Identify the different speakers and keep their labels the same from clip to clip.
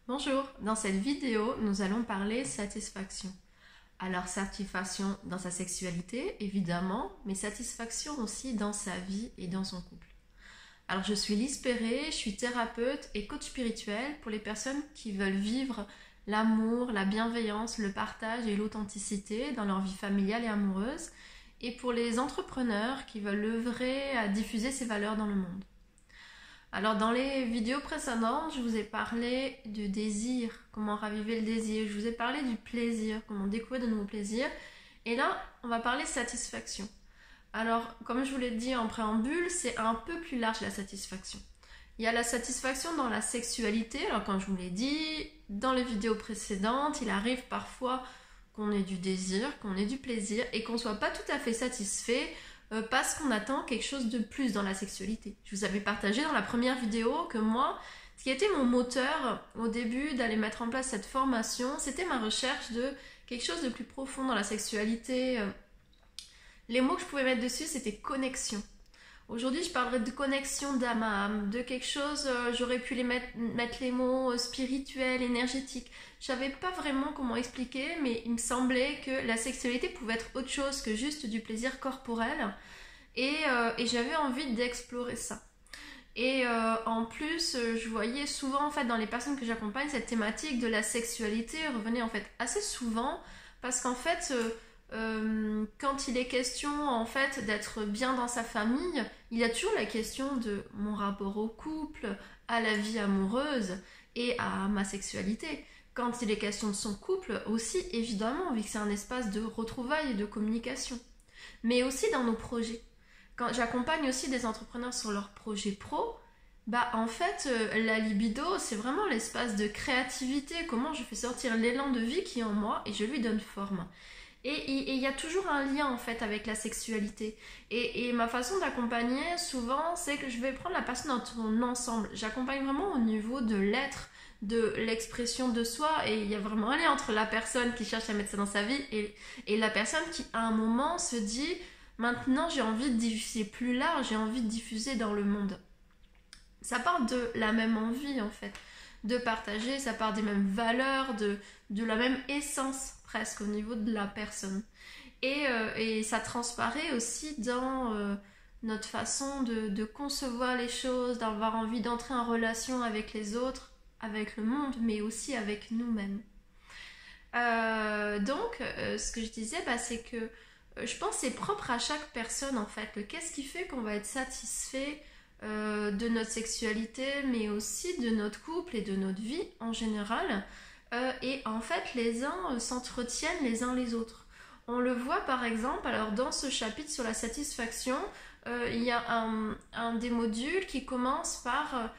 Speaker 1: Bonjour, dans cette vidéo, nous allons parler satisfaction. Alors satisfaction dans sa sexualité, évidemment, mais satisfaction aussi dans sa vie et dans son couple. Alors je suis Lise Perret, je suis thérapeute et coach spirituel pour les personnes qui veulent vivre l'amour, la bienveillance, le partage et l'authenticité dans leur vie familiale et amoureuse, et pour les entrepreneurs qui veulent œuvrer à diffuser ces valeurs dans le monde. Alors dans les vidéos précédentes, je vous ai parlé du désir, comment raviver le désir, je vous ai parlé du plaisir, comment découvrir de nouveaux plaisirs, et là on va parler satisfaction. Alors comme je vous l'ai dit en préambule, c'est un peu plus large la satisfaction. Il y a la satisfaction dans la sexualité, alors comme je vous l'ai dit, dans les vidéos précédentes, il arrive parfois qu'on ait du désir, qu'on ait du plaisir, et qu'on ne soit pas tout à fait satisfait parce qu'on attend quelque chose de plus dans la sexualité. Je vous avais partagé dans la première vidéo que moi, ce qui était mon moteur au début d'aller mettre en place cette formation, c'était ma recherche de quelque chose de plus profond dans la sexualité. Les mots que je pouvais mettre dessus, c'était connexion. Aujourd'hui, je parlerai de connexion d'âme à âme, de quelque chose, j'aurais pu mettre les mots spirituels, énergétiques. Je savais pas vraiment comment expliquer, mais il me semblait que la sexualité pouvait être autre chose que juste du plaisir corporel. Et j'avais envie d'explorer ça. Et en plus, je voyais souvent en fait dans les personnes que j'accompagne cette thématique de la sexualité revenait en fait assez souvent parce qu'en fait quand il est question en fait d'être bien dans sa famille, il y a toujours la question de mon rapport au couple, à la vie amoureuse et à ma sexualité. Quand il est question de son couple aussi, évidemment, vu que c'est un espace de retrouvailles et de communication. Mais aussi dans nos projets. Quand j'accompagne aussi des entrepreneurs sur leurs projets pro, bah en fait, la libido, c'est vraiment l'espace de créativité, comment je fais sortir l'élan de vie qui est en moi et je lui donne forme. Et il y a toujours un lien en fait avec la sexualité. Et ma façon d'accompagner souvent, c'est que je vais prendre la personne dans son ensemble. J'accompagne vraiment au niveau de l'être, de l'expression de soi. Et il y a vraiment un lien entre la personne qui cherche à mettre ça dans sa vie et la personne qui à un moment se dit maintenant j'ai envie de diffuser plus large, j'ai envie de diffuser dans le monde. Ça part de la même envie en fait de partager, ça part des mêmes valeurs, de la même essence presque au niveau de la personne. Et ça transparaît aussi dans notre façon de concevoir les choses, d'avoir envie d'entrer en relation avec les autres, avec le monde, mais aussi avec nous-mêmes. Donc, ce que je disais, c'est que je pense que c'est propre à chaque personne en fait. Qu'est-ce qui fait qu'on va être satisfait de notre sexualité, mais aussi de notre couple et de notre vie en général. Et en fait, les uns s'entretiennent les uns les autres. On le voit par exemple, alors dans ce chapitre sur la satisfaction, il y a un des modules qui commence par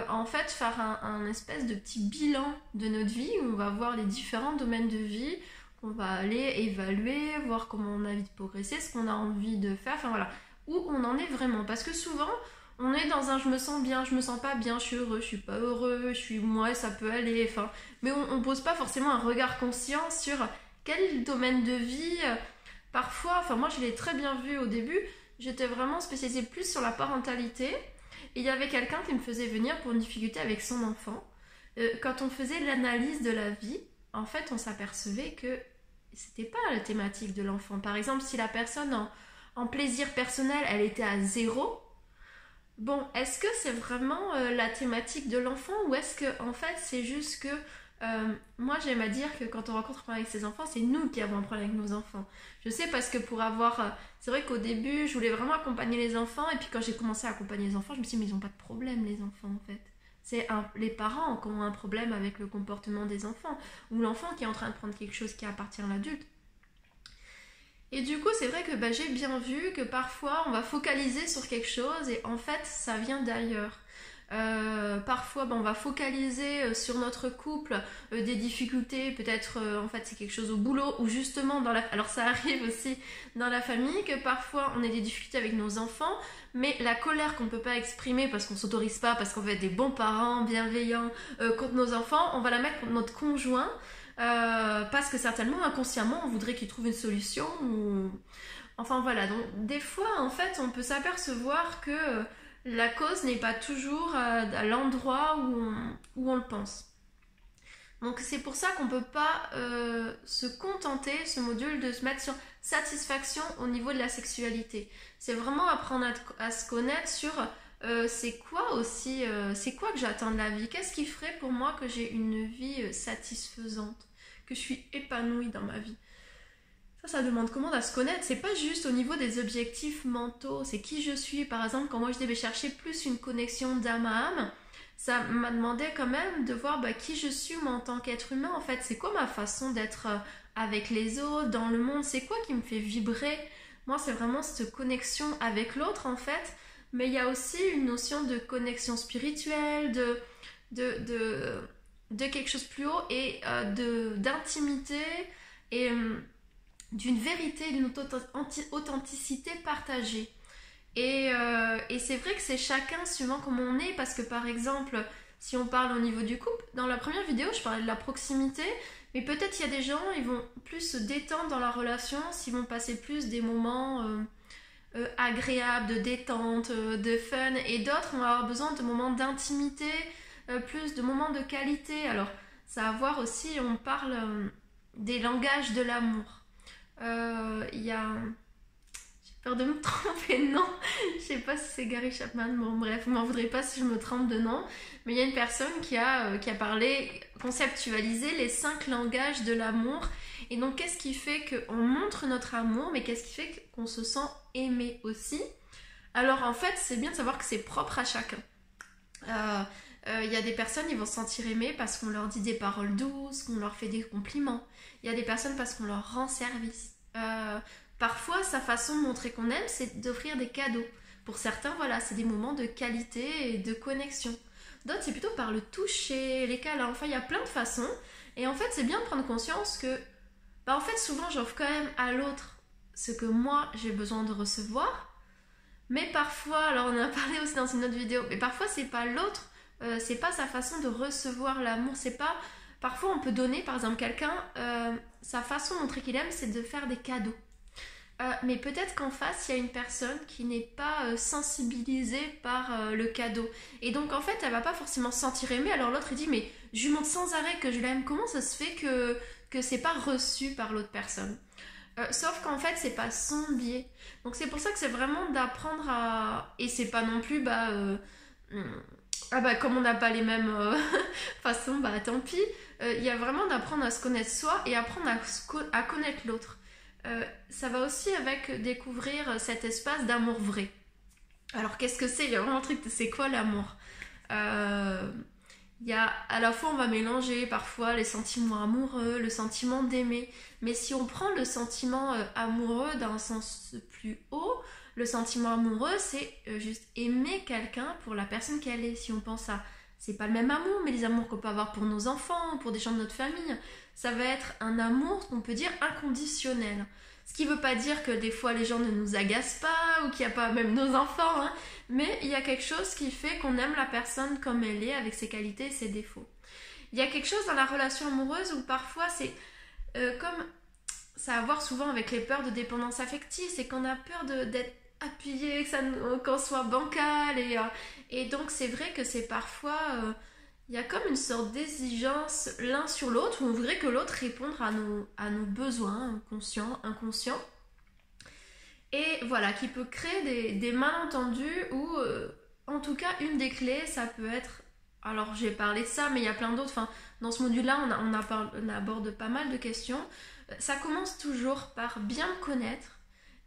Speaker 1: en fait faire un espèce de petit bilan de notre vie où on va voir les différents domaines de vie, qu'on va aller évaluer, voir comment on a envie de progresser, ce qu'on a envie de faire, enfin voilà, où on en est vraiment. Parce que souvent, on est dans un je me sens bien, je me sens pas bien, je suis heureux, je suis pas heureux, je suis moi, ça peut aller, enfin, mais on pose pas forcément un regard conscient sur quel domaine de vie. Parfois, enfin moi je l'ai très bien vu au début, j'étais vraiment spécialisée plus sur la parentalité et il y avait quelqu'un qui me faisait venir pour une difficulté avec son enfant. Quand on faisait l'analyse de la vie, en fait on s'apercevait que c'était pas la thématique de l'enfant. Par exemple, si la personne en plaisir personnel elle était à zéro. Bon, est-ce que c'est vraiment la thématique de l'enfant ou est-ce que en fait c'est juste que moi j'aime à dire que quand on rencontre un problème avec ses enfants, c'est nous qui avons un problème avec nos enfants. Je sais parce que pour avoir... c'est vrai qu'au début je voulais vraiment accompagner les enfants et puis quand j'ai commencé à accompagner les enfants, je me suis dit mais ils n'ont pas de problème les enfants en fait. C'est les parents qui ont un problème avec le comportement des enfants ou l'enfant qui est en train de prendre quelque chose qui appartient à l'adulte. Et du coup, c'est vrai que j'ai bien vu que parfois on va focaliser sur quelque chose et en fait ça vient d'ailleurs. Parfois on va focaliser sur notre couple des difficultés, peut-être en fait c'est quelque chose au boulot ou justement dans la... Alors ça arrive aussi dans la famille que parfois on ait des difficultés avec nos enfants, mais la colère qu'on ne peut pas exprimer parce qu'on ne s'autorise pas, parce qu'on veut être des bons parents, bienveillants contre nos enfants, on va la mettre contre notre conjoint. Parce que certainement inconsciemment on voudrait qu'il trouve une solution ou... enfin voilà, donc des fois en fait on peut s'apercevoir que la cause n'est pas toujours à l'endroit où on le pense. Donc c'est pour ça qu'on ne peut pas se contenter, ce module, de se mettre sur satisfaction au niveau de la sexualité. C'est vraiment apprendre à se connaître sur c'est quoi aussi, c'est quoi que j'attends de la vie. Qu'est-ce qui ferait pour moi que j'ai une vie satisfaisante, que je suis épanouie dans ma vie. Ça demande comment à se connaître. C'est pas juste au niveau des objectifs mentaux, c'est qui je suis. Par exemple, quand moi je devais chercher plus une connexion d'âme à âme, ça m'a demandé quand même de voir qui je suis moi en tant qu'être humain. En fait, c'est quoi ma façon d'être avec les autres, dans le monde, c'est quoi qui me fait vibrer. Moi, c'est vraiment cette connexion avec l'autre en fait, mais il y a aussi une notion de connexion spirituelle, de quelque chose plus haut et d'intimité et d'une vérité, d'une authenticité partagée. Et c'est vrai que c'est chacun suivant comment on est, parce que par exemple, si on parle au niveau du couple, dans la première vidéo, je parlais de la proximité, mais peut-être il y a des gens, ils vont plus se détendre dans la relation, s'ils vont passer plus des moments agréables, de détente, de fun, et d'autres vont avoir besoin de moments d'intimité, plus de moments de qualité. Alors, ça va voir aussi, on parle des langages de l'amour. Il y a... J'ai peur de me tromper de nom. Je sais pas si c'est Gary Chapman. Bon, bref, vous m'en voudrez pas si je me trompe de nom. Mais il y a une personne qui a parlé, conceptualisé les 5 langages de l'amour. Et donc, qu'est-ce qui fait qu'on montre notre amour, mais qu'est-ce qui fait qu'on se sent aimé aussi? Alors, en fait, c'est bien de savoir que c'est propre à chacun. Il y a des personnes, ils vont se sentir aimés parce qu'on leur dit des paroles douces, qu'on leur fait des compliments. Il y a des personnes parce qu'on leur rend service. Parfois, sa façon de montrer qu'on aime, c'est d'offrir des cadeaux. Pour certains, voilà, c'est des moments de qualité et de connexion. D'autres, c'est plutôt par le toucher, les câlins. Enfin, il y a plein de façons. Et en fait, c'est bien de prendre conscience que, en fait, souvent, j'offre quand même à l'autre ce que moi, j'ai besoin de recevoir. Mais parfois, alors on en a parlé aussi dans une autre vidéo, mais parfois, c'est pas l'autre, c'est pas sa façon de recevoir l'amour. C'est pas... Parfois, on peut donner, par exemple, quelqu'un, sa façon de montrer qu'il aime, c'est de faire des cadeaux. Mais peut-être qu'en face, il y a une personne qui n'est pas sensibilisée par le cadeau. Et donc, en fait, elle va pas forcément se sentir aimée. Alors l'autre, il dit, mais je lui montre sans arrêt que je l'aime. Comment ça se fait que c'est pas reçu par l'autre personne? Sauf qu'en fait, c'est pas son biais. Donc, c'est pour ça que c'est vraiment d'apprendre à... Et c'est pas non plus, comme on n'a pas les mêmes façons, tant pis. Il y a vraiment d'apprendre à se connaître soi et apprendre à connaître l'autre. Ça va aussi avec découvrir cet espace d'amour vrai. Alors qu'est-ce que c'est? Il y a vraiment un truc, c'est quoi l'amour? Il y a, à la fois on va mélanger parfois les sentiments amoureux, le sentiment d'aimer, mais si on prend le sentiment amoureux dans un sens plus haut, le sentiment amoureux c'est juste aimer quelqu'un pour la personne qu'elle est. Si on pense à, c'est pas le même amour, mais les amours qu'on peut avoir pour nos enfants, pour des gens de notre famille, ça va être un amour qu'on peut dire inconditionnel. Ce qui ne veut pas dire que des fois les gens ne nous agacent pas ou qu'il n'y a pas même nos enfants, hein, mais il y a quelque chose qui fait qu'on aime la personne comme elle est, avec ses qualités et ses défauts. Il y a quelque chose dans la relation amoureuse où parfois c'est comme ça a à voir souvent avec les peurs de dépendance affective, c'est qu'on a peur d'être appuyé, qu'on soit bancal et donc c'est vrai que c'est parfois... il y a comme une sorte d'exigence l'un sur l'autre où on voudrait que l'autre réponde à nos besoins conscients, inconscients. Et voilà, qui peut créer des malentendus ou en tout cas une des clés, ça peut être... Alors j'ai parlé de ça, mais il y a plein d'autres. Enfin, dans ce module-là, on aborde pas mal de questions. Ça commence toujours par bien me connaître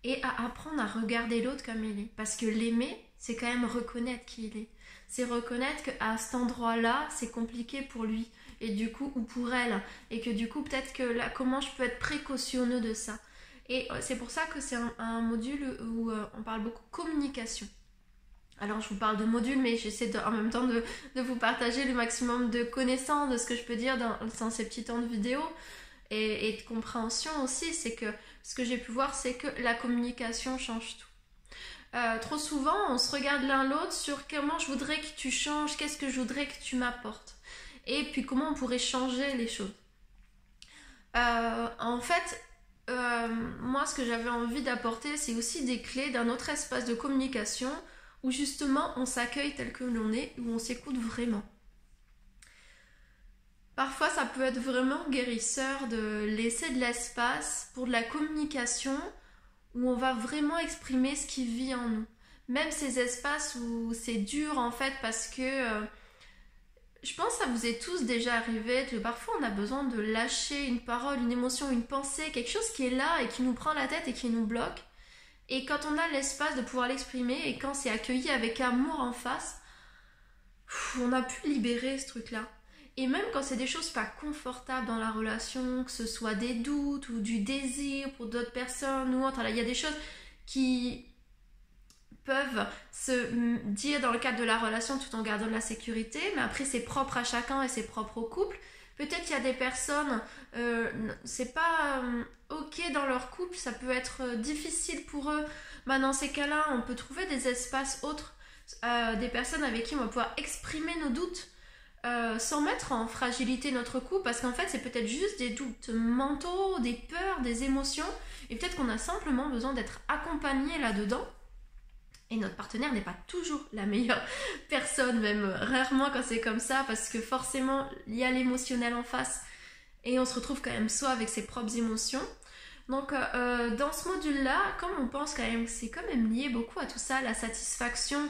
Speaker 1: et à apprendre à regarder l'autre comme il est. Parce que l'aimer, c'est quand même reconnaître qui il est. C'est reconnaître qu'à cet endroit-là, c'est compliqué pour lui, et du coup, ou pour elle, et que du coup, peut-être que là, comment je peux être précautionneux de ça. Et c'est pour ça que c'est un module où on parle beaucoup communication. Alors, je vous parle de module, mais j'essaie en même temps de vous partager le maximum de connaissances de ce que je peux dire dans ces petits temps de vidéo, et de compréhension aussi. C'est que ce que j'ai pu voir, c'est que la communication change tout. Trop souvent, on se regarde l'un l'autre sur comment je voudrais que tu changes, qu'est-ce que je voudrais que tu m'apportes. Et puis comment on pourrait changer les choses. En fait, moi, ce que j'avais envie d'apporter, c'est aussi des clés d'un autre espace de communication où justement on s'accueille tel que l'on est, où on s'écoute vraiment. Parfois, ça peut être vraiment guérisseur de laisser de l'espace pour de la communication où on va vraiment exprimer ce qui vit en nous. Même ces espaces où c'est dur en fait parce que je pense que ça vous est tous déjà arrivé que parfois on a besoin de lâcher une parole, une émotion, une pensée, quelque chose qui est là et qui nous prend la tête et qui nous bloque. Et quand on a l'espace de pouvoir l'exprimer et quand c'est accueilli avec amour en face, on a pu libérer ce truc-là. Et même quand c'est des choses pas confortables dans la relation, que ce soit des doutes ou du désir pour d'autres personnes ou autre, il y a des choses qui peuvent se dire dans le cadre de la relation tout en gardant de la sécurité, mais après c'est propre à chacun et c'est propre au couple. Peut-être qu'il y a des personnes, c'est pas ok dans leur couple, ça peut être difficile pour eux. Bah, dans ces cas-là, on peut trouver des espaces autres, des personnes avec qui on va pouvoir exprimer nos doutes sans mettre en fragilité notre couple, parce qu'en fait c'est peut-être juste des doutes mentaux, des peurs, des émotions, et peut-être qu'on a simplement besoin d'être accompagné là-dedans. Et notre partenaire n'est pas toujours la meilleure personne, même rarement quand c'est comme ça, parce que forcément il y a l'émotionnel en face et on se retrouve quand même soi avec ses propres émotions. Donc dans ce module-là, comme on pense quand même que c'est quand même lié beaucoup à tout ça, la satisfaction,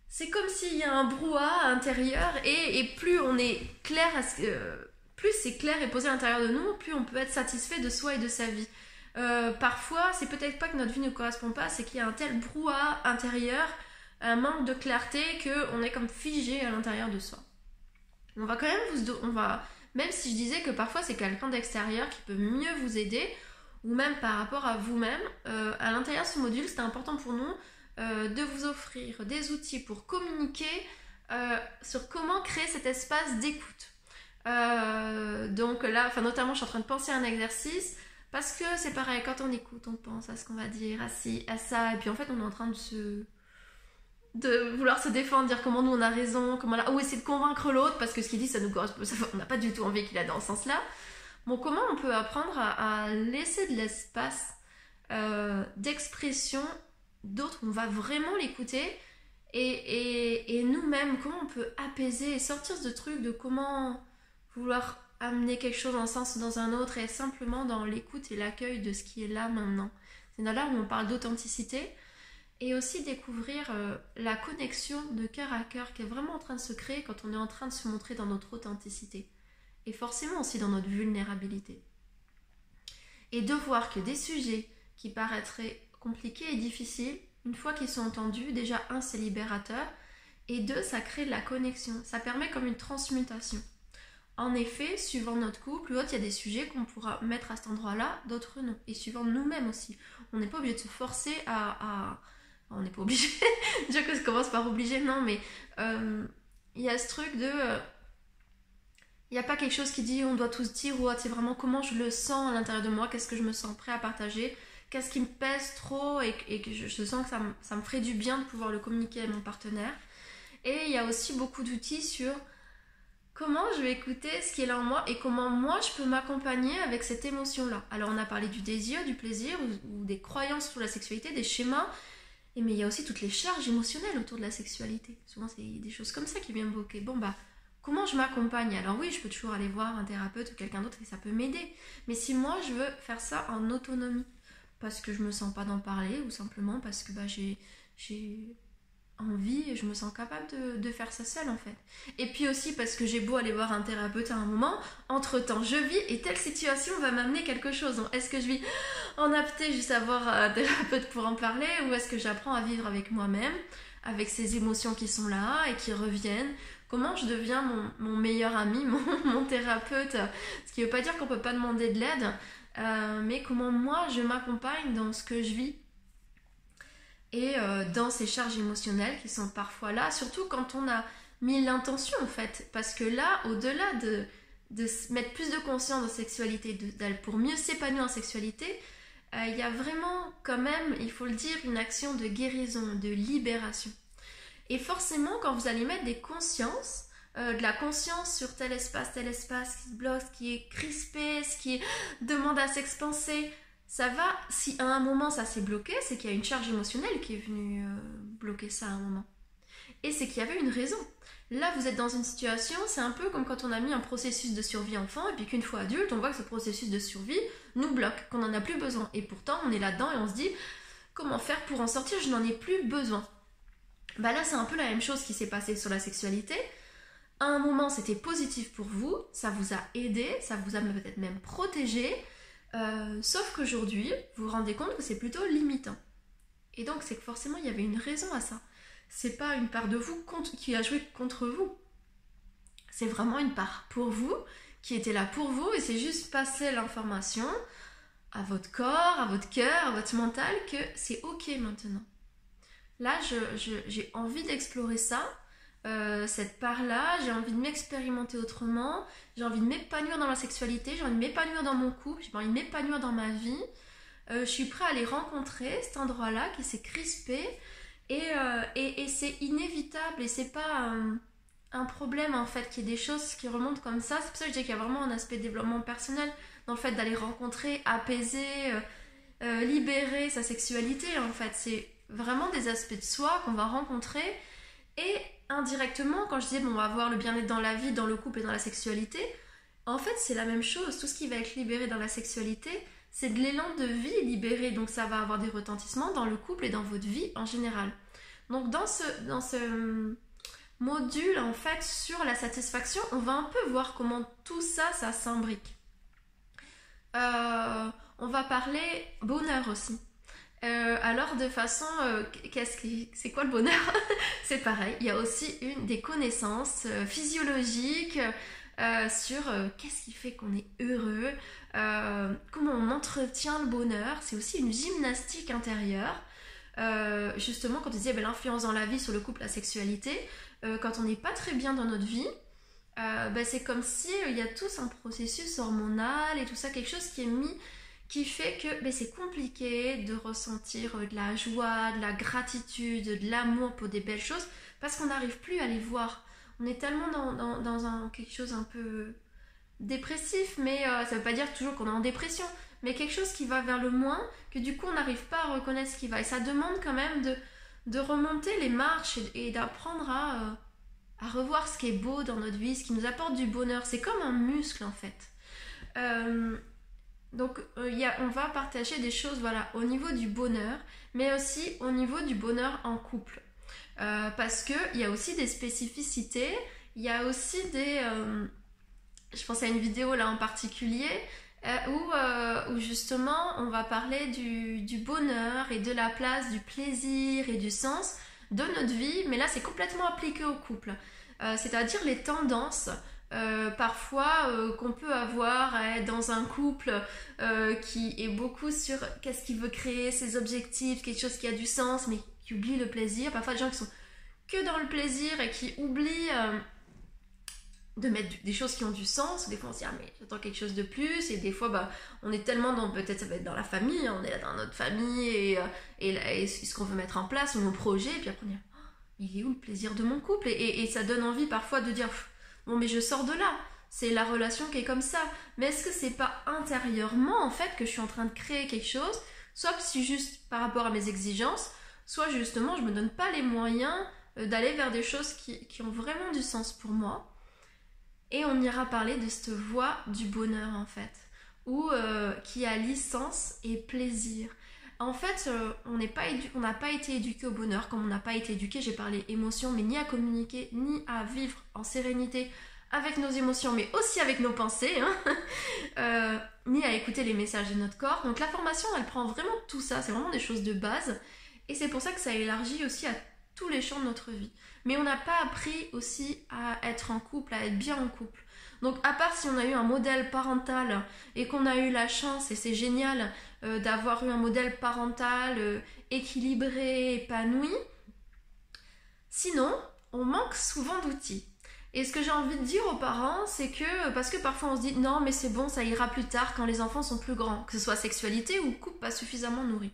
Speaker 1: c'est comme s'il y a un brouhaha intérieur et plus on est clair, plus c'est clair et posé à l'intérieur de nous, plus on peut être satisfait de soi et de sa vie. Parfois, c'est peut-être pas que notre vie ne correspond pas, c'est qu'il y a un tel brouhaha intérieur, un manque de clarté qu'on est comme figé à l'intérieur de soi. On va quand même même si je disais que parfois c'est quelqu'un d'extérieur qui peut mieux vous aider, ou même par rapport à vous-même, à l'intérieur de ce module, c'est important pour nous de vous offrir des outils pour communiquer sur comment créer cet espace d'écoute. Donc là, notamment, je suis en train de penser à un exercice. Parce que c'est pareil, quand on écoute, on pense à ce qu'on va dire, à ça, et puis en fait on est en train de vouloir se défendre, dire comment nous on a raison, ou essayer de convaincre l'autre, parce que ce qu'il dit ça nous correspond, on n'a pas du tout envie qu'il aille dans ce sens-là. Bon, comment on peut apprendre à laisser de l'espace d'expression d'autres, on va vraiment l'écouter, et nous-mêmes, comment on peut apaiser et sortir de ce truc de comment vouloir amener quelque chose dans un sens ou dans un autre et simplement dans l'écoute et l'accueil de ce qui est là maintenant. C'est là où on parle d'authenticité et aussi découvrir la connexion de cœur à cœur qui est vraiment en train de se créer quand on est en train de se montrer dans notre authenticité et forcément aussi dans notre vulnérabilité. Et de voir que des sujets qui paraîtraient compliqués et difficiles, une fois qu'ils sont entendus, déjà un c'est libérateur et deux ça crée de la connexion, ça permet comme une transmutation. En effet, suivant notre couple ou autre, il y a des sujets qu'on pourra mettre à cet endroit-là, d'autres non. Et suivant nous-mêmes aussi. On n'est pas obligé de se forcer on n'est pas obligé. Déjà que ça commence par obligé, non, mais il y a ce truc de... il n'y a pas quelque chose qui dit on doit tous dire ou autre. C'est vraiment comment je le sens à l'intérieur de moi, qu'est-ce que je me sens prêt à partager, qu'est-ce qui me pèse trop et que je sens que ça me ferait du bien de pouvoir le communiquer à mon partenaire. Et il y a aussi beaucoup d'outils sur... comment je vais écouter ce qui est là en moi et comment moi je peux m'accompagner avec cette émotion-là. Alors on a parlé du désir, du plaisir ou des croyances sur la sexualité, des schémas, mais il y a aussi toutes les charges émotionnelles autour de la sexualité. Souvent c'est des choses comme ça qui viennent bloquer. Bon comment je m'accompagne? Alors oui, je peux toujours aller voir un thérapeute ou quelqu'un d'autre et ça peut m'aider. Mais si moi je veux faire ça en autonomie, parce que je me sens pas d'en parler ou simplement parce que j'ai envie et je me sens capable de faire ça seule en fait. Et puis aussi parce que j'ai beau aller voir un thérapeute à un moment, entre temps je vis et telle situation va m'amener quelque chose. Donc, est-ce que je vis en aptée juste à voir un thérapeute pour en parler ou est-ce que j'apprends à vivre avec moi-même, avec ces émotions qui sont là et qui reviennent? Comment je deviens mon meilleur ami, mon thérapeute? Ce qui ne veut pas dire qu'on ne peut pas demander de l'aide, mais comment moi je m'accompagne dans ce que je vis et dans ces charges émotionnelles qui sont parfois là, surtout quand on a mis l'intention en fait, parce que là, au-delà de mettre plus de conscience en sexualité, pour mieux s'épanouir en sexualité, il y a vraiment quand même, il faut le dire, une action de guérison, de libération. Et forcément, quand vous allez mettre des consciences, de la conscience sur tel espace qui se bloque, ce qui est crispé, ce qui demande à s'expanser, ça va, si à un moment ça s'est bloqué, c'est qu'il y a une charge émotionnelle qui est venue bloquer ça à un moment. Et c'est qu'il y avait une raison. Là, vous êtes dans une situation, c'est un peu comme quand on a mis un processus de survie enfant et puis qu'une fois adulte, on voit que ce processus de survie nous bloque, qu'on n'en a plus besoin. Et pourtant, on est là-dedans et on se dit, comment faire pour en sortir? Je n'en ai plus besoin. Bah là, c'est un peu la même chose qui s'est passé sur la sexualité. À un moment, c'était positif pour vous, ça vous a aidé, ça vous a peut-être même protégé, sauf qu'aujourd'hui, vous vous rendez compte que c'est plutôt limitant. Et donc, c'est que forcément, il y avait une raison à ça. C'est pas une part de vous qui a joué contre vous. C'est vraiment une part pour vous, qui était là pour vous, et c'est juste passer l'information à votre corps, à votre cœur, à votre mental, que c'est ok maintenant. Là, j'ai envie d'explorer ça, cette part-là, j'ai envie de m'expérimenter autrement, j'ai envie de m'épanouir dans ma sexualité, j'ai envie de m'épanouir dans mon couple, j'ai envie de m'épanouir dans ma vie. Je suis prêt à les rencontrer, cet endroit-là qui s'est crispé, et c'est inévitable, et c'est pas un problème en fait, qu'il y ait des choses qui remontent comme ça. C'est pour ça que je dis qu'il y a vraiment un aspect développement personnel dans le fait d'aller rencontrer, apaiser, libérer sa sexualité en fait. C'est vraiment des aspects de soi qu'on va rencontrer, et indirectement, quand je disais bon, on va avoir le bien-être dans la vie, dans le couple et dans la sexualité, en fait c'est la même chose. Tout ce qui va être libéré dans la sexualité, c'est de l'élan de vie libéré, donc ça va avoir des retentissements dans le couple et dans votre vie en général. Donc dans ce module en fait sur la satisfaction, on va un peu voir comment tout ça, ça s'imbrique. On va parler bonheur aussi. Alors de façon, c'est quoi le bonheur? C'est pareil, il y a aussi des connaissances physiologiques sur qu'est-ce qui fait qu'on est heureux, comment on entretient le bonheur. C'est aussi une gymnastique intérieure. Justement, quand on disait l'influence dans la vie sur le couple, la sexualité, quand on n'est pas très bien dans notre vie, c'est comme si il y a tous un processus hormonal et tout ça, quelque chose qui est mis, qui fait que c'est compliqué de ressentir de la joie, de la gratitude, de l'amour pour des belles choses, parce qu'on n'arrive plus à les voir. On est tellement dans quelque chose un peu dépressif, mais ça veut pas dire toujours qu'on est en dépression, mais quelque chose qui va vers le moins, que du coup on n'arrive pas à reconnaître ce qui va. Et ça demande quand même de remonter les marches et d'apprendre à revoir ce qui est beau dans notre vie, ce qui nous apporte du bonheur. C'est comme un muscle en fait. Donc on va partager des choses au niveau du bonheur, mais aussi au niveau du bonheur en couple. Parce qu'il y a aussi des spécificités, il y a aussi je pense à une vidéo là en particulier où justement on va parler du bonheur et de la place du plaisir et du sens de notre vie, mais là c'est complètement appliqué au couple. C'est-à-dire les tendances parfois qu'on peut avoir dans un couple qui est beaucoup sur qu'est-ce qu'il veut créer, ses objectifs, quelque chose qui a du sens mais qui oublie le plaisir. Parfois des gens qui sont que dans le plaisir et qui oublient de mettre des choses qui ont du sens. Des fois on se dit mais j'attends quelque chose de plus, et des fois on est tellement dans, peut-être ça va être dans la famille, on est là dans notre famille et ce qu'on veut mettre en place, ou nos projets, et puis après on dit il est où le plaisir de mon couple, et ça donne envie parfois de dire bon mais je sors de là, c'est la relation qui est comme ça. Mais est-ce que c'est pas intérieurement en fait que je suis en train de créer quelque chose, soit si juste par rapport à mes exigences, soit justement je me donne pas les moyens d'aller vers des choses qui ont vraiment du sens pour moi. Et on ira parler de cette voie du bonheur en fait, qui allie sens et plaisir. En fait, on n'a pas été éduqué au bonheur, comme on n'a pas été éduqué, j'ai parlé émotions, mais ni à communiquer, ni à vivre en sérénité avec nos émotions, mais aussi avec nos pensées, ni à écouter les messages de notre corps. Donc la formation, elle prend vraiment tout ça, c'est vraiment des choses de base, et c'est pour ça que ça élargit aussi à tous les champs de notre vie. Mais on n'a pas appris aussi à être en couple, à être bien en couple. Donc à part si on a eu un modèle parental et qu'on a eu la chance, et c'est génial d'avoir eu un modèle parental équilibré, épanoui, sinon on manque souvent d'outils. Et ce que j'ai envie de dire aux parents, c'est que, parce que parfois on se dit non mais c'est bon, ça ira plus tard quand les enfants sont plus grands, que ce soit sexualité ou couple pas suffisamment nourri.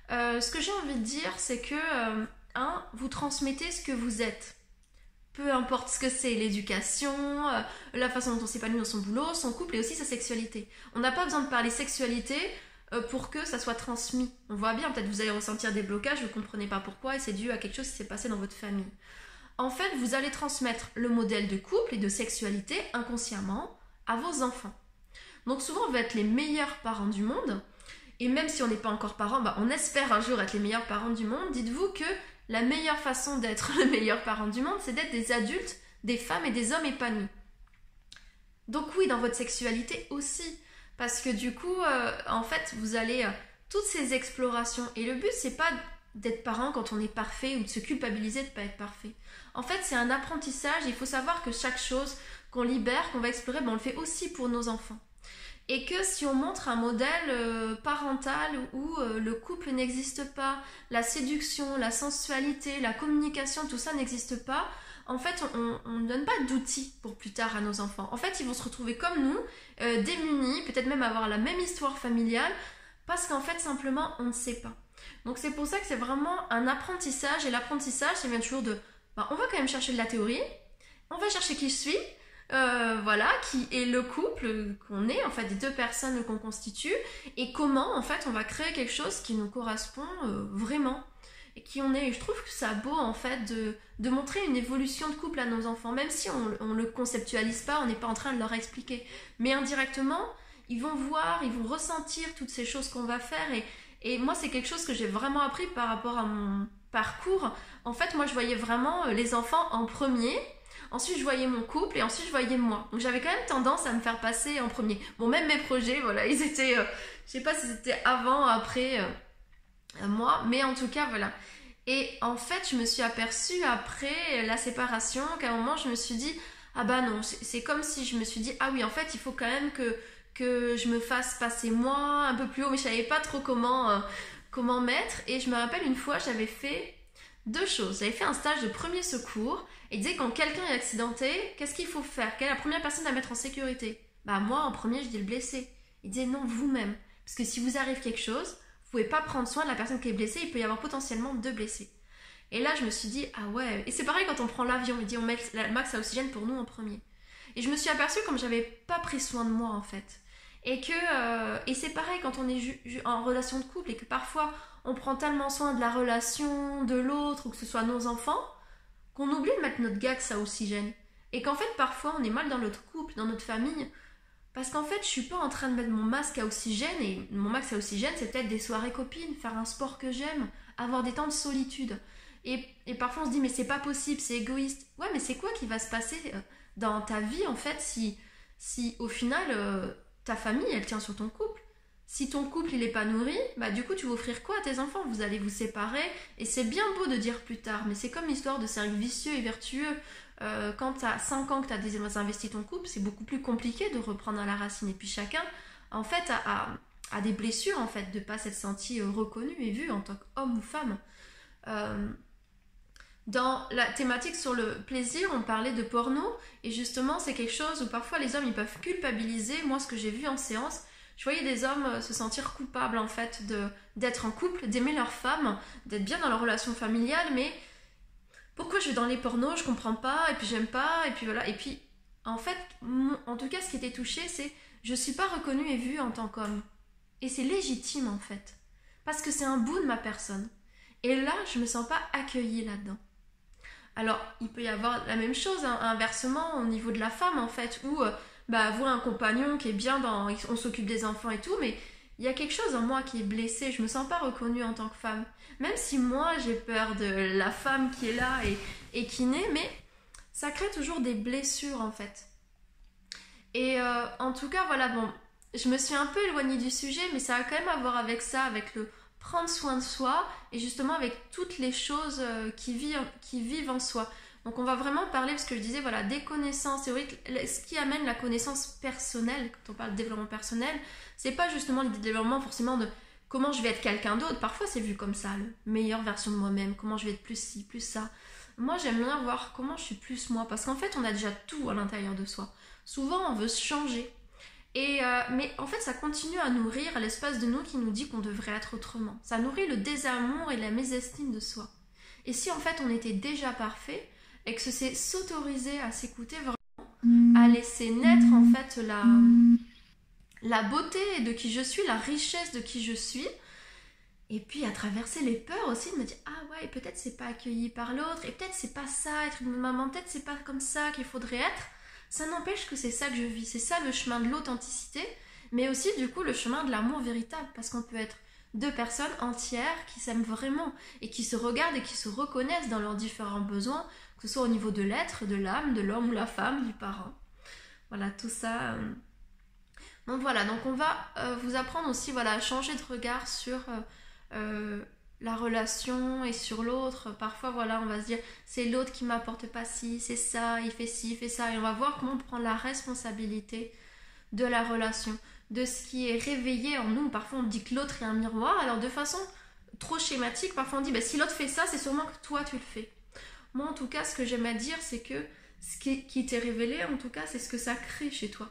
Speaker 1: Ce que j'ai envie de dire, c'est que vous transmettez ce que vous êtes. Peu importe ce que c'est, l'éducation, la façon dont on s'épanouit dans son boulot, son couple et aussi sa sexualité. On n'a pas besoin de parler sexualité pour que ça soit transmis. On voit bien, peut-être vous allez ressentir des blocages, vous ne comprenez pas pourquoi, et c'est dû à quelque chose qui s'est passé dans votre famille. en fait, vous allez transmettre le modèle de couple et de sexualité inconsciemment à vos enfants. Donc souvent, on va être les meilleurs parents du monde. Et même si on n'est pas encore parents, on espère un jour être les meilleurs parents du monde. Dites-vous que la meilleure façon d'être le meilleur parent du monde, c'est d'être des adultes, des femmes et des hommes épanouis. Donc oui, dans votre sexualité aussi. Parce que du coup, en fait, vous allez... toutes ces explorations. Et le but, c'est pas d'être parent quand on est parfait ou de se culpabiliser de ne pas être parfait. En fait, c'est un apprentissage. Il faut savoir que chaque chose qu'on libère, qu'on va explorer, on le fait aussi pour nos enfants. Et que si on montre un modèle parental où le couple n'existe pas, la séduction, la sensualité, la communication, tout ça n'existe pas, en fait, on ne donne pas d'outils pour plus tard à nos enfants. En fait, ils vont se retrouver comme nous, démunis, peut-être même avoir la même histoire familiale, parce qu'en fait, simplement, on ne sait pas. Donc c'est pour ça que c'est vraiment un apprentissage, et l'apprentissage, ça vient toujours de... on va quand même chercher de la théorie, on va chercher qui je suis, qui est le couple qu'on est, en fait, des deux personnes qu'on constitue, et comment, en fait, on va créer quelque chose qui nous correspond vraiment, et qui on est. Et je trouve que ça beau, en fait, de montrer une évolution de couple à nos enfants, même si on ne le conceptualise pas, on n'est pas en train de leur expliquer. Mais indirectement, ils vont voir, ils vont ressentir toutes ces choses qu'on va faire, et moi, c'est quelque chose que j'ai vraiment appris par rapport à mon parcours. En fait, moi, je voyais vraiment les enfants en premier. Ensuite, je voyais mon couple et ensuite, je voyais moi. Donc, j'avais quand même tendance à me faire passer en premier. Bon, même mes projets, voilà, ils étaient... je sais pas si c'était avant, après moi, mais en tout cas, voilà. Et en fait, je me suis aperçue après la séparation qu'à un moment, je me suis dit, ah bah non, c'est comme si je me suis dit, ah oui, en fait, il faut quand même que je me fasse passer moi un peu plus haut, mais je savais pas trop comment mettre. Et je me rappelle une fois, j'avais fait 2 choses. J'avais fait un stage de premier secours et disait quand quelqu'un est accidenté, qu'est-ce qu'il faut faire? Quelle est la première personne à mettre en sécurité? Moi, en premier, je dis le blessé. Il disait non, vous-même. Parce que si vous arrive quelque chose, vous pouvez pas prendre soin de la personne qui est blessée, il peut y avoir potentiellement 2 blessés. Et là, je me suis dit, ah ouais. Et c'est pareil quand on prend l'avion, il dit on met le max à oxygène pour nous en premier. Et je me suis aperçue comme j'avais pas pris soin de moi en fait. Et c'est pareil quand on est en relation de couple et que parfois on prend tellement soin de la relation de l'autre ou que ce soit nos enfants qu'on oublie de mettre notre gax à oxygène. Et qu'en fait parfois on est mal dans notre couple, dans notre famille, parce qu'en fait je suis pas en train de mettre mon masque à oxygène, et mon masque à oxygène c'est peut-être des soirées copines, faire un sport que j'aime, avoir des temps de solitude. Et parfois on se dit mais c'est pas possible, c'est égoïste. Ouais, mais c'est quoi qui va se passer dans ta vie en fait si au final ta famille elle tient sur ton couple? Si ton couple il est pas nourri, du coup tu vas offrir quoi à tes enfants? Vous allez vous séparer, et c'est bien beau de dire plus tard, mais c'est comme l'histoire de cercle vicieux et vertueux. Quand tu as 5 ans que tu as désinvesti ton couple, c'est beaucoup plus compliqué de reprendre à la racine. Et puis chacun en fait a des blessures en fait de pas s'être senti reconnu et vu en tant qu'homme ou femme. Dans la thématique sur le plaisir, on parlait de porno, et justement c'est quelque chose où parfois les hommes ils peuvent culpabiliser. Moi, ce que j'ai vu en séance, je voyais des hommes se sentir coupables en fait d'être en couple, d'aimer leur femme, d'être bien dans leur relation familiale, mais pourquoi je vais dans les pornos, je comprends pas, et puis j'aime pas, et puis voilà. Et puis en fait, en tout cas ce qui était touché, c'est je suis pas reconnue et vue en tant qu'homme, et c'est légitime en fait, parce que c'est un bout de ma personne, et là je me sens pas accueillie là-dedans. Alors, il peut y avoir la même chose, inversement, au niveau de la femme, en fait, où avoir un compagnon qui est bien on s'occupe des enfants et tout, mais il y a quelque chose en moi qui est blessé, je me sens pas reconnue en tant que femme. Même si moi, j'ai peur de la femme qui est là et qui naît, mais ça crée toujours des blessures, en fait. Et en tout cas, voilà, bon, je me suis un peu éloignée du sujet, mais ça a quand même à voir avec ça, avec le prendre soin de soi, et justement avec toutes les choses qui vivent en soi. Donc on va vraiment parler, parce que je disais, voilà, des connaissances. C'est vrai que ce qui amène la connaissance personnelle, quand on parle de développement personnel, c'est pas justement l'idée de développement forcément de comment je vais être quelqu'un d'autre. Parfois c'est vu comme ça, la meilleure version de moi-même, comment je vais être plus ci, plus ça. Moi j'aime bien voir comment je suis plus moi, parce qu'en fait on a déjà tout à l'intérieur de soi. Souvent on veut se changer. Mais en fait ça continue à nourrir l'espace de nous qui nous dit qu'on devrait être autrement. Ça nourrit le désamour et la mésestime de soi. Et si en fait on était déjà parfait, et que c'est s'autoriser à s'écouter vraiment, à laisser naître en fait la beauté de qui je suis, la richesse de qui je suis, Et puis à traverser les peurs aussi, de me dire ah ouais, peut-être c'est pas accueilli par l'autre, et peut-être c'est pas ça être une maman, peut-être c'est pas comme ça qu'il faudrait être. Ça n'empêche que c'est ça que je vis, c'est ça le chemin de l'authenticité, mais aussi du coup le chemin de l'amour véritable, parce qu'on peut être deux personnes entières qui s'aiment vraiment et qui se regardent et qui se reconnaissent dans leurs différents besoins, que ce soit au niveau de l'être, de l'âme, de l'homme ou la femme, du parent. Voilà, tout ça. Donc voilà, donc on va vous apprendre aussi voilà, à changer de regard sur la relation et sur l'autre. Parfois, voilà, on va se dire c'est l'autre qui m'apporte pas ci, c'est ça, il fait ci, il fait ça. Et on va voir comment prendre la responsabilité de la relation, de ce qui est réveillé en nous. Parfois, on dit que l'autre est un miroir. Alors, de façon trop schématique, parfois on dit bah, si l'autre fait ça, c'est sûrement que toi tu le fais. Moi, en tout cas, ce que j'aime à dire, c'est que ce qui t'est révélé, en tout cas, c'est ce que ça crée chez toi.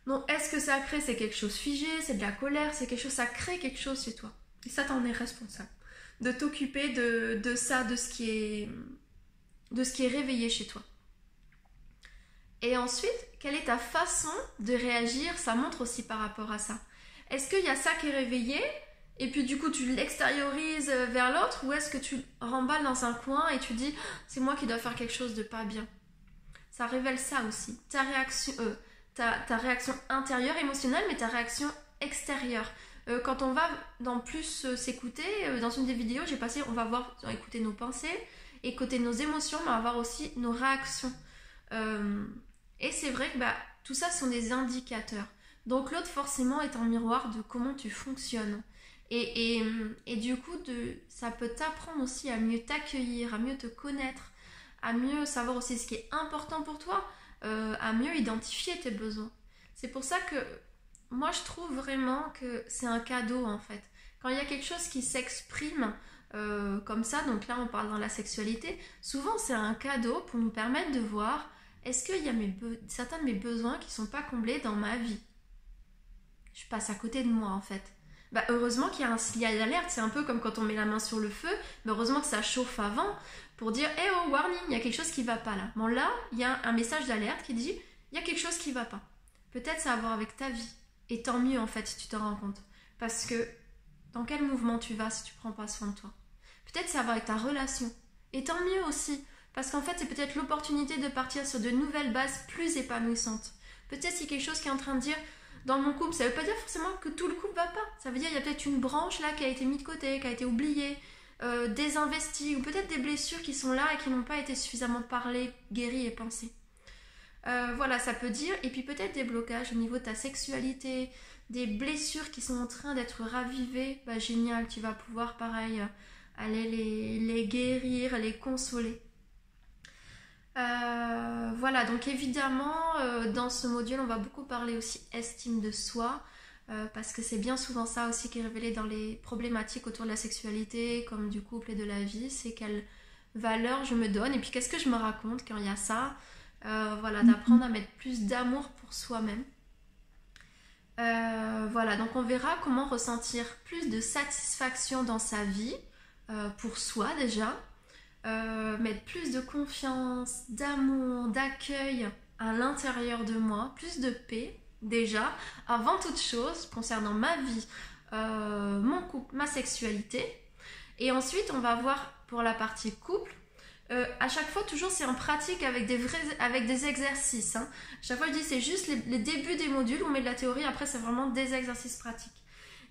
Speaker 1: Donc, est-ce que ça crée, c'est quelque chose figé, c'est de la colère, c'est quelque chose, ça crée quelque chose chez toi. Et ça, t'en es responsable. De t'occuper de ça, de ce qui est réveillé chez toi. Et ensuite, quelle est ta façon de réagir? Ça montre aussi par rapport à ça. Est-ce qu'il y a ça qui est réveillé et puis du coup tu l'extériorises vers l'autre, ou est-ce que tu remballes dans un coin et tu dis c'est moi qui dois faire quelque chose de pas bien? Ça révèle ça aussi. Ta réaction intérieure, émotionnelle, mais ta réaction extérieure. Quand on va dans plus s'écouter, dans une des vidéos, on va voir, écouter nos pensées, écouter nos émotions, mais on va voir aussi nos réactions. Et c'est vrai que tout ça sont des indicateurs. Donc l'autre forcément est un miroir de comment tu fonctionnes. Et du coup, ça peut t'apprendre aussi à mieux t'accueillir, à mieux te connaître, à mieux savoir aussi ce qui est important pour toi, à mieux identifier tes besoins. C'est pour ça que moi je trouve vraiment que c'est un cadeau en fait. Quand il y a quelque chose qui s'exprime comme ça, donc là on parle dans la sexualité, souvent c'est un cadeau pour nous permettre de voir est-ce qu'il y a certains de mes besoins qui ne sont pas comblés dans ma vie. Je passe à côté de moi en fait. Heureusement qu'il y a un signal d'alerte, c'est un peu comme quand on met la main sur le feu, mais heureusement que ça chauffe avant pour dire hey oh warning, il y a quelque chose qui va pas là. Bon là, il y a un message d'alerte qui dit il y a quelque chose qui va pas. Peut-être ça a à voir avec ta vie. Et tant mieux en fait si tu te rends compte. Parce que dans quel mouvement tu vas si tu prends pas soin de toi? Peut-être ça va avec ta relation. Et tant mieux aussi. Parce qu'en fait c'est peut-être l'opportunité de partir sur de nouvelles bases plus épanouissantes. Peut-être c'est quelque chose qui est en train de dire dans mon couple, ça veut pas dire forcément que tout le couple va pas. Ça veut dire qu'il y a peut-être une branche là qui a été mise de côté, qui a été oubliée, désinvestie, ou peut-être des blessures qui sont là et qui n'ont pas été suffisamment parlées, guéries et pensées. Voilà, ça peut dire. Et puis peut-être des blocages au niveau de ta sexualité, des blessures qui sont en train d'être ravivées. Génial, tu vas pouvoir pareil aller les guérir, les consoler. Voilà, donc évidemment dans ce module on va beaucoup parler aussi estime de soi, parce que c'est bien souvent ça aussi qui est révélé dans les problématiques autour de la sexualité comme du couple et de la vie, c'est quelle valeur je me donne et puis qu'est-ce que je me raconte quand il y a ça. Voilà, d'apprendre à mettre plus d'amour pour soi-même. Voilà, donc on verra comment ressentir plus de satisfaction dans sa vie, pour soi déjà, mettre plus de confiance, d'amour, d'accueil à l'intérieur de moi, plus de paix déjà, avant toute chose, concernant ma vie, mon couple, ma sexualité. Et ensuite, on va voir pour la partie couple. À chaque fois, toujours, c'est en pratique avec des exercices. Hein. Chaque fois, je dis, c'est juste les débuts des modules, on met de la théorie, après, c'est vraiment des exercices pratiques.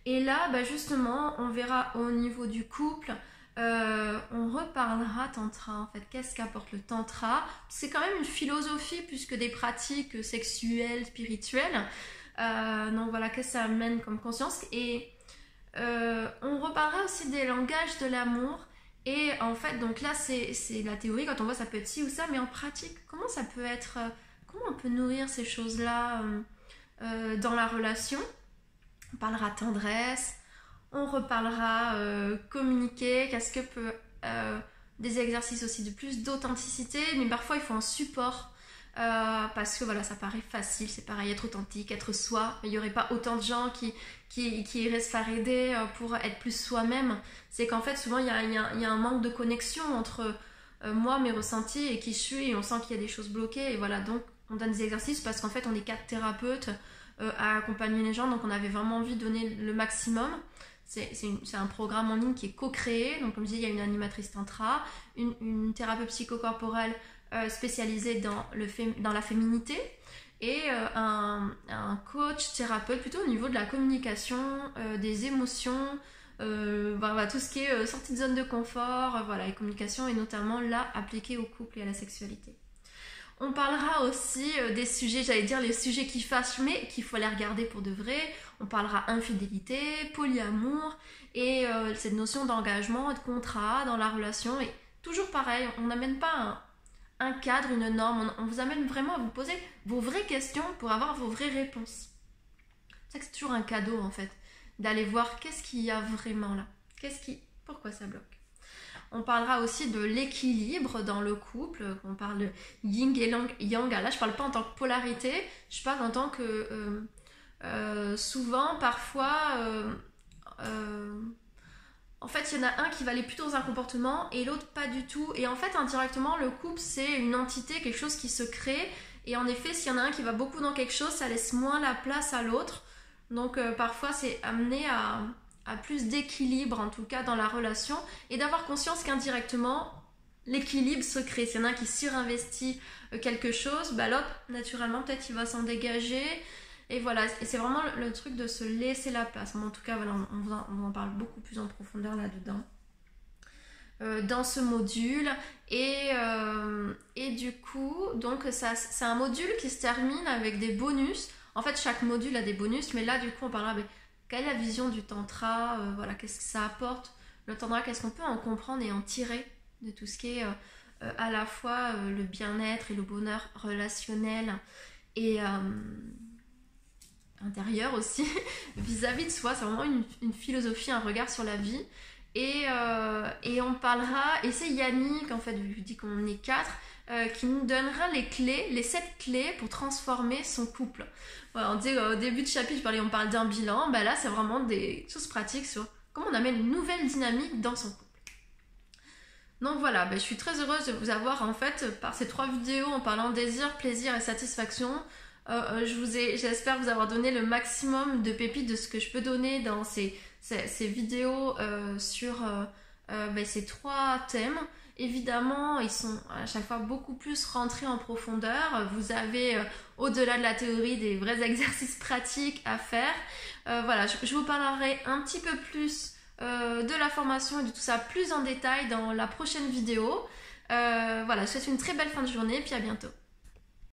Speaker 1: Et là, justement, on verra au niveau du couple, on reparlera tantra, en fait. Qu'est-ce qu'apporte le tantra? C'est quand même une philosophie plus que des pratiques sexuelles, spirituelles. Donc voilà, qu'est-ce que ça amène comme conscience? Et on reparlera aussi des langages de l'amour. Et en fait, donc là, c'est la théorie, quand on voit ça peut être ci ou ça, mais en pratique, comment ça peut être, comment on peut nourrir ces choses-là dans la relation? On parlera tendresse, on reparlera communiquer, qu'est-ce que peut... des exercices aussi de plus d'authenticité, mais parfois il faut un support, parce que voilà, ça paraît facile, c'est pareil, être authentique, être soi, il n'y aurait pas autant de gens qui iraient se faire aider pour être plus soi-même. C'est qu'en fait souvent il y a un manque de connexion entre moi, mes ressentis et qui je suis, et on sent qu'il y a des choses bloquées, et voilà, donc on donne des exercices parce qu'en fait on est 4 thérapeutes à accompagner les gens, donc on avait vraiment envie de donner le maximum. C'est un programme en ligne qui est co-créé. Donc, comme je dis, il y a une animatrice tantra, une thérapeute psychocorporelle spécialisée dans la féminité et un coach thérapeute plutôt au niveau de la communication, des émotions, voilà, tout ce qui est sortie de zone de confort, voilà, et communication est notamment là appliquée au couple et à la sexualité. On parlera aussi des sujets, j'allais dire les sujets qui fâchent, mais qu'il faut les regarder pour de vrai. On parlera infidélité, polyamour et cette notion d'engagement, de contrat dans la relation. Et toujours pareil, on n'amène pas un cadre, une norme, on vous amène vraiment à vous poser vos vraies questions pour avoir vos vraies réponses. C'est ça que c'est toujours un cadeau en fait, d'aller voir qu'est-ce qu'il y a vraiment là, pourquoi ça bloque. On parlera aussi de l'équilibre dans le couple, on parle de yin et yang. Là, je parle pas en tant que polarité, je parle en tant que souvent, parfois, en fait, il y en a un qui va aller plutôt dans un comportement et l'autre pas du tout. Et en fait, indirectement, le couple, c'est une entité, quelque chose qui se crée. Et en effet, s'il y en a un qui va beaucoup dans quelque chose, ça laisse moins la place à l'autre. Donc, parfois, c'est amené à plus d'équilibre, en tout cas, dans la relation. Et d'avoir conscience qu'indirectement, l'équilibre se crée. S'il y en a un qui surinvestit quelque chose, bah, l'autre, naturellement, peut-être il va s'en dégager. Et voilà, et c'est vraiment le truc de se laisser la place. En tout cas, voilà, on en parle beaucoup plus en profondeur là-dedans. Dans ce module. Et du coup, donc c'est un module qui se termine avec des bonus. En fait, chaque module a des bonus, mais là, du coup, on parlera de quelle est la vision du tantra, voilà, qu'est-ce que ça apporte, le tantra, qu'est-ce qu'on peut en comprendre et en tirer de tout ce qui est à la fois le bien-être et le bonheur relationnel et intérieur aussi, vis-à-vis de soi. C'est vraiment une philosophie, un regard sur la vie. Et on parlera, et c'est Yannick, en fait, je dis qu'on est 4, qui nous donnera les 7 clés pour transformer son couple. Voilà, on dit au début de chapitre, on parle d'un bilan, bah là c'est vraiment des choses pratiques sur comment on amène une nouvelle dynamique dans son couple. Donc voilà, bah, je suis très heureuse de vous avoir en fait par ces 3 vidéos en parlant désir, plaisir et satisfaction. J'espère vous avoir donné le maximum de pépites de ce que je peux donner dans ces vidéos sur ces 3 thèmes. Évidemment, ils sont à chaque fois beaucoup plus rentrés en profondeur. Vous avez, au-delà de la théorie, des vrais exercices pratiques à faire. Voilà, je vous parlerai un petit peu plus de la formation et de tout ça plus en détail dans la prochaine vidéo. Voilà, je vous souhaite une très belle fin de journée et puis à bientôt.